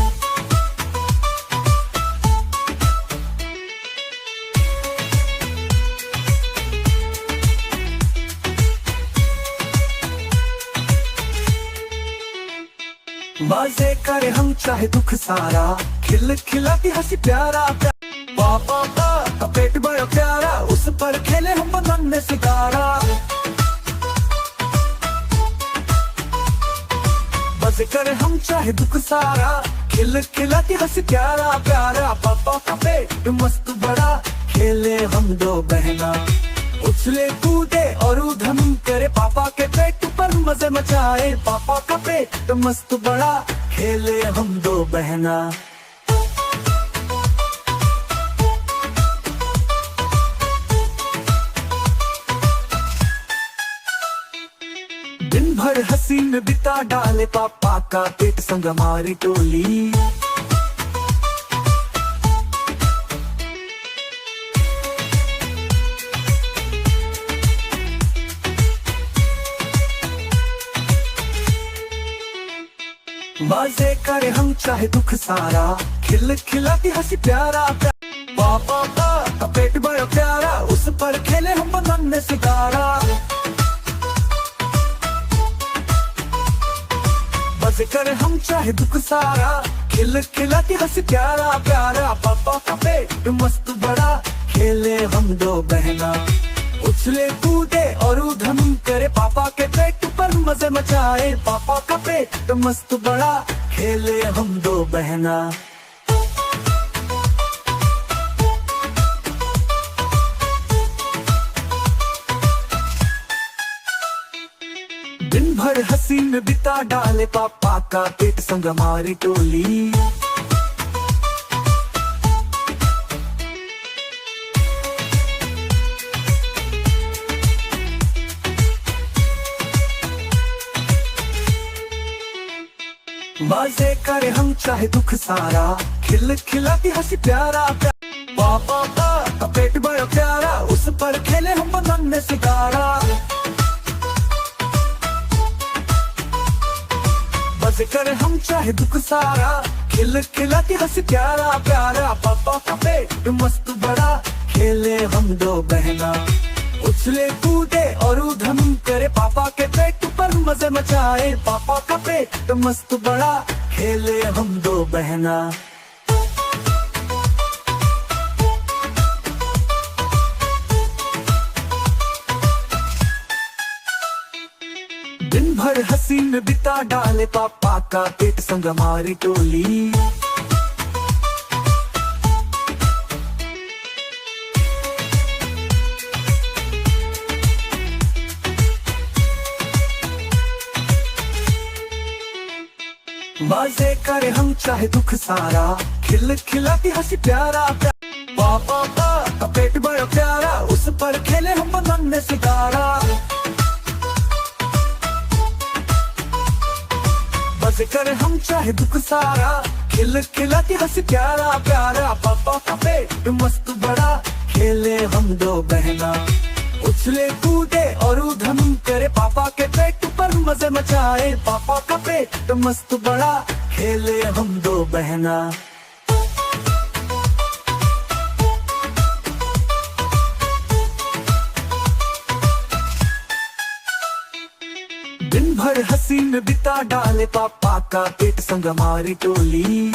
मजे करे हम चाहे दुख सारा, खिल खिलाती हंसी प्यारा पापा का पेट बड़ा प्यारा, उस पर खेले हम बनने सितारा। मजे करे हम चाहे दुख सारा, खिल खिलाती हंसी प्यारा प्यारा पापा का पेट मस्त बड़ा, खेले हम दो बहना उछले कूदे और उधम करे पापा के पेट पर मजे मचाए। पापा का पेट मस्त बड़ा, खेले हम दो बहना। दिन भर हसीन बिता डाले पापा का पेट संग हमारी टोली। मजे करे हम चाहे दुख सारा, खिल खिलाती हंसी प्यारा पापा का पेट बड़ा प्यारा, उस पर खेले हम बनने सितारा। मजे करे हम चाहे दुख सारा, खिल खिलाती हंसी प्यारा प्यारा पापा का पेट मस्त बड़ा, खेले हम दो बहना उछले कूदे और उधम करे पापा के पेट पर मजे मचाए। पापा का पेट मस्त बड़ा, खेले हम दो बहना। दिन भर हंसी हसीन बिता डाले पापा का पेट संग हमारी टोली। मजे करे हम चाहे दुख सारा, खिल खिलाती हंसी प्यारा प्यारा। पापा का पेट बड़ा प्यारा, उस पर खेले हम बनने सितारा। मजे करे हम चाहे दुख सारा, खिल खिलाती हंसी प्यारा प्यारा। पापा का पेट मस्त बड़ा, खेले हम दो बहना। उछले कूदे और उधम करे पापा के पेट पर मजे मचाए। पापा का पेट मस्त बड़ा, खेले हम दो बहना। दिन भर हसीन बिता डाले पापा का पेट संग हमारी टोली। मजे करे हम चाहे दुख सारा, खिल खिलाती हंसी प्यारा प्यारा। पापा का पेट बड़ा प्यारा, उस पर खेले हम बनने सितारा। मजे करे हम चाहे दुख सारा, खिल खिलाती हंसी प्यारा प्यारा। पापा का पेट मस्त बड़ा, खेले हम दो बहना। उछले कूदे और उधम करे पापा के पेट पर मजे मचाए। पापा का पेट मस्त बड़ा, खेले हम दो बहना। दिन भर हसीन बिता डाले पापा का पेट संग हमारी टोली।